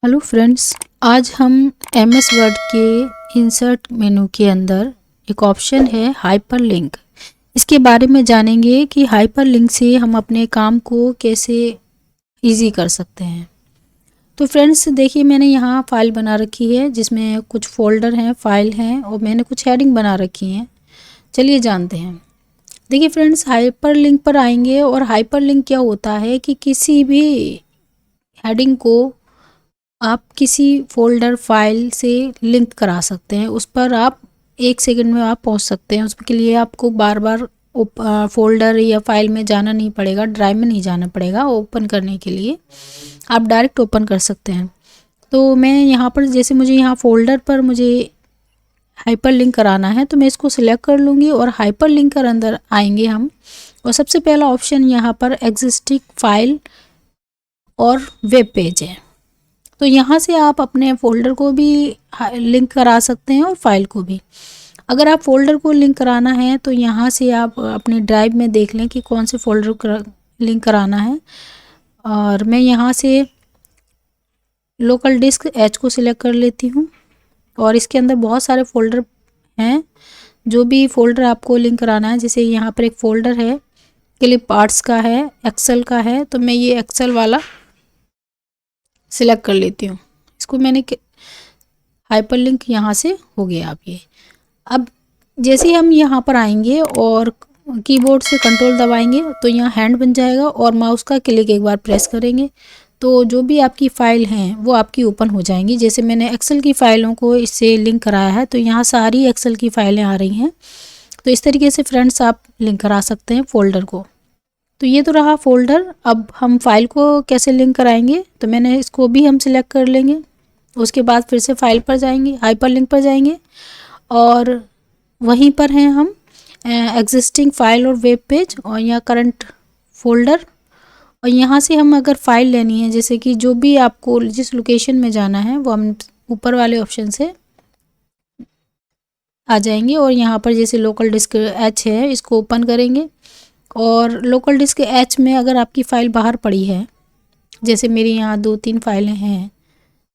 Hello friends, आज हम MS word के इंसर्ट मेनू के अंदर एक ऑप्शन है हाइपरलिंक। इसके बारे में जानेंगे कि हाइपरलिंक से हम अपने काम को कैसे इजी कर सकते हैं। तो फ्रेंड्स देखिए, मैंने यहाँ फ़ाइल बना रखी है जिसमें कुछ फ़ोल्डर हैं, फ़ाइल हैं और मैंने कुछ हेडिंग बना रखी हैं। चलिए जानते हैं। देखिए फ्रेंड्स, हाइपरलिंक पर आएंगे और हाइपरलिंक क्या होता है कि किसी भी हेडिंग को आप किसी फ़ोल्डर फाइल से लिंक करा सकते हैं। उस पर आप 1 सेकंड में आप पहुंच सकते हैं। उसके लिए आपको बार बार फ़ोल्डर या फाइल में जाना नहीं पड़ेगा, ड्राइव में नहीं जाना पड़ेगा। ओपन करने के लिए आप डायरेक्ट ओपन कर सकते हैं। तो मैं यहाँ पर जैसे मुझे यहाँ फ़ोल्डर पर मुझे हाइपर लिंक कराना है तो मैं इसको सिलेक्ट कर लूँगी और हाइपर लिंक कर अंदर आएंगे हम। और सबसे पहला ऑप्शन यहाँ पर एग्जिस्टिंग फाइल और वेब पेज है। तो यहाँ से आप अपने फ़ोल्डर को भी लिंक करा सकते हैं और फाइल को भी। अगर आप फ़ोल्डर को लिंक कराना है तो यहाँ से आप अपने ड्राइव में देख लें कि कौन से फ़ोल्डर को लिंक कराना है। और मैं यहाँ से लोकल डिस्क एच को सिलेक्ट कर लेती हूँ और इसके अंदर बहुत सारे फ़ोल्डर हैं। जो भी फ़ोल्डर आपको लिंक कराना है, जैसे यहाँ पर एक फ़ोल्डर है क्लिप आर्ट्स का है, एक्सेल का है, तो मैं ये एक्सेल वाला सिलेक्ट कर लेती हूँ। इसको मैंने हाइपरलिंक यहाँ से हो गया। आप ये अब जैसे ही हम यहाँ पर आएंगे और कीबोर्ड से कंट्रोल दबाएंगे तो यहाँ हैंड बन जाएगा और माउस का क्लिक एक बार प्रेस करेंगे तो जो भी आपकी फ़ाइल हैं वो आपकी ओपन हो जाएंगी। जैसे मैंने एक्सेल की फ़ाइलों को इससे लिंक कराया है तो यहाँ सारी एक्सेल की फ़ाइलें आ रही हैं। तो इस तरीके से फ्रेंड्स आप लिंक करा सकते हैं फ़ोल्डर को। तो ये तो रहा फ़ोल्डर। अब हम फाइल को कैसे लिंक कराएंगे, तो मैंने इसको भी हम सिलेक्ट कर लेंगे। उसके बाद फिर से फाइल पर जाएंगे, हाइपरलिंक पर जाएंगे और वहीं पर हैं हम एग्जिस्टिंग फाइल और वेब पेज और यहाँ करंट फ़ोल्डर। और यहाँ से हम अगर फ़ाइल लेनी है, जैसे कि जो भी आपको जिस लोकेशन में जाना है वो हम ऊपर वाले ऑप्शन से आ जाएंगे और यहाँ पर जैसे लोकल डिस्क एच है इसको ओपन करेंगे। और लोकल डिस्क एच में अगर आपकी फ़ाइल बाहर पड़ी है, जैसे मेरी यहाँ 2-3 फाइलें हैं,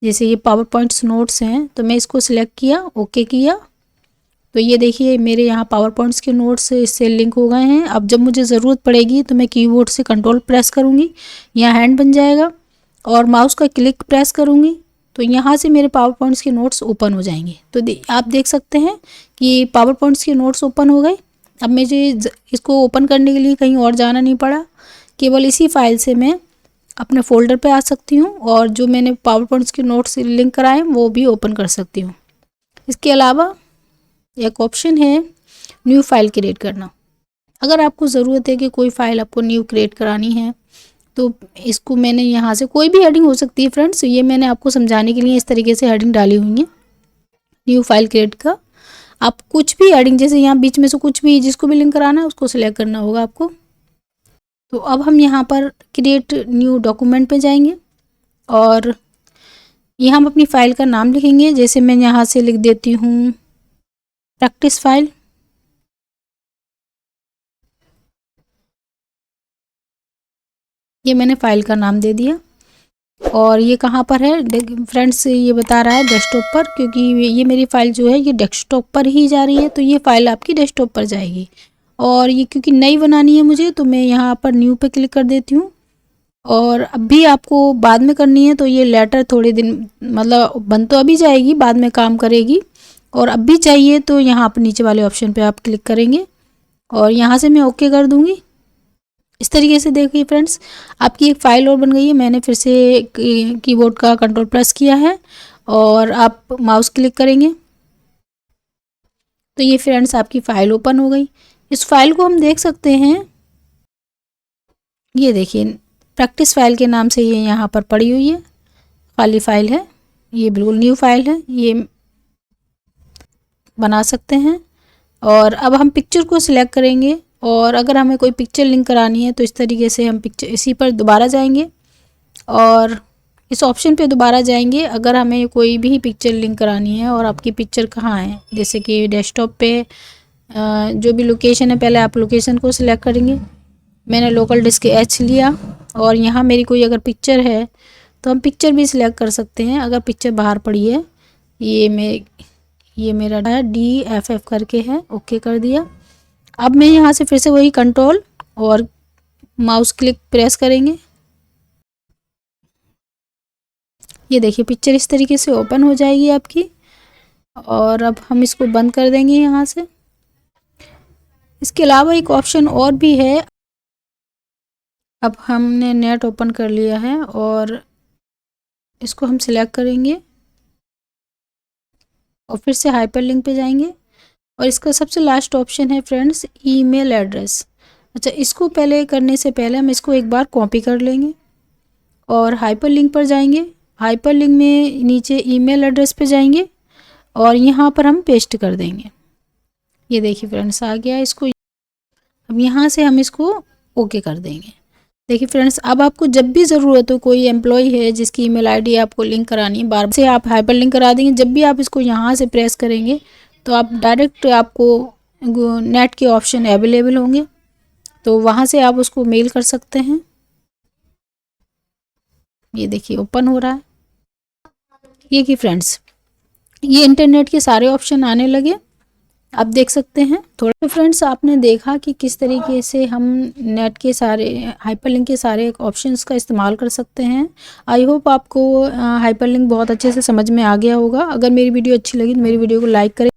जैसे ये पावर पॉइंट्स नोट्स हैं, तो मैं इसको सिलेक्ट किया, ओके किया, तो ये देखिए मेरे यहाँ पावर पॉइंट्स के नोट्स इससे लिंक हो गए हैं। अब जब मुझे ज़रूरत पड़ेगी तो मैं कीबोर्ड से कंट्रोल प्रेस करूँगी, यहाँ हैंड बन जाएगा और माउस का क्लिक प्रेस करूँगी तो यहाँ से मेरे पावर पॉइंट्स के नोट्स ओपन हो जाएंगे। तो आप देख सकते हैं कि पावर पॉइंट्स के नोट्स ओपन हो गए। अब मुझे इसको ओपन करने के लिए कहीं और जाना नहीं पड़ा, केवल इसी फाइल से मैं अपने फ़ोल्डर पे आ सकती हूँ और जो मैंने पावर पॉइंट्स के नोट्स लिंक कराए वो भी ओपन कर सकती हूँ। इसके अलावा एक ऑप्शन है न्यू फाइल क्रिएट करना। अगर आपको ज़रूरत है कि कोई फ़ाइल आपको न्यू क्रिएट करानी है तो इसको मैंने यहाँ से कोई भी हेडिंग हो सकती है फ्रेंड्स, ये मैंने आपको समझाने के लिए इस तरीके से हेडिंग डाली हुई है न्यू फाइल क्रिएट का। आप कुछ भी हेडिंग, जैसे यहाँ बीच में से कुछ भी जिसको भी लिंक कराना है उसको सिलेक्ट करना होगा आपको। तो अब हम यहाँ पर क्रिएट न्यू डॉक्यूमेंट पे जाएंगे और यहाँ हम अपनी फ़ाइल का नाम लिखेंगे। जैसे मैं यहाँ से लिख देती हूँ प्रैक्टिस फाइल। ये मैंने फ़ाइल का नाम दे दिया और ये कहाँ पर है फ्रेंड्स, ये बता रहा है डेस्कटॉप पर, क्योंकि ये मेरी फ़ाइल जो है ये डेस्कटॉप पर ही जा रही है तो ये फ़ाइल आपकी डेस्कटॉप पर जाएगी। और ये क्योंकि नई बनानी है मुझे तो मैं यहाँ पर न्यू पे क्लिक कर देती हूँ। और अभी आपको बाद में करनी है तो ये लेटर थोड़े दिन, मतलब बन तो अभी जाएगी, बाद में काम करेगी। और अब भी चाहिए तो यहाँ पर नीचे वाले ऑप्शन पे आप क्लिक करेंगे और यहाँ से मैं ओके कर दूँगी। इस तरीके से देखिए फ्रेंड्स, आपकी एक फ़ाइल और बन गई है। मैंने फिर से कीबोर्ड का कंट्रोल प्रेस किया है और आप माउस क्लिक करेंगे तो ये फ्रेंड्स आपकी फ़ाइल ओपन हो गई। इस फाइल को हम देख सकते हैं, ये देखिए प्रैक्टिस फाइल के नाम से ये यहाँ पर पड़ी हुई है, खाली फाइल है, ये बिल्कुल न्यू फाइल है, ये बना सकते हैं। और अब हम पिक्चर को सिलेक्ट करेंगे और अगर हमें कोई पिक्चर लिंक करानी है तो इस तरीके से हम पिक्चर इसी पर दोबारा जाएंगे और इस ऑप्शन पे दोबारा जाएंगे। अगर हमें कोई भी पिक्चर लिंक करानी है और आपकी पिक्चर कहाँ है, जैसे कि डेस्कटॉप पे जो भी लोकेशन है, पहले आप लोकेशन को सिलेक्ट करेंगे। मैंने लोकल डिस्क एच लिया और यहाँ मेरी कोई अगर पिक्चर है तो हम पिक्चर भी सिलेक्ट कर सकते हैं अगर पिक्चर बाहर पड़ी है। ये मेरा DFF करके है, ओके कर दिया। अब मैं यहाँ से फिर से वही कंट्रोल और माउस क्लिक प्रेस करेंगे। ये देखिए पिक्चर इस तरीके से ओपन हो जाएगी आपकी। और अब हम इसको बंद कर देंगे यहाँ से। इसके अलावा एक ऑप्शन और भी है। अब हमने नेट ओपन कर लिया है और इसको हम सिलेक्ट करेंगे और फिर से हाइपरलिंक पे जाएंगे। और इसका सबसे लास्ट ऑप्शन है फ्रेंड्स ईमेल एड्रेस। अच्छा, इसको पहले करने से पहले हम इसको एक बार कॉपी कर लेंगे और हाइपरलिंक पर जाएंगे। हाइपरलिंक में नीचे ईमेल एड्रेस पे जाएंगे और यहाँ पर हम पेस्ट कर देंगे। ये देखिए फ्रेंड्स आ गया इसको। अब यहाँ से हम इसको ओके कर देंगे। देखिए फ्रेंड्स, अब आपको जब भी ज़रूरत हो, कोई एम्प्लॉय है जिसकी ईमेल आईडी आपको लिंक करानी है, बार से आप हाइपर लिंक करा देंगे। जब भी आप इसको यहाँ से प्रेस करेंगे तो आप डायरेक्ट आपको नेट के ऑप्शन अवेलेबल होंगे, तो वहाँ से आप उसको मेल कर सकते हैं। ये देखिए ओपन हो रहा है। ये कि फ्रेंड्स, ये इंटरनेट के सारे ऑप्शन आने लगे, आप देख सकते हैं थोड़ा। तो फ्रेंड्स, आपने देखा कि किस तरीके से हम नेट के सारे हाइपरलिंक के सारे ऑप्शंस का इस्तेमाल कर सकते हैं। आई होप आपको हाइपरलिंक बहुत अच्छे से समझ में आ गया होगा। अगर मेरी वीडियो अच्छी लगी तो मेरी वीडियो को लाइक करें।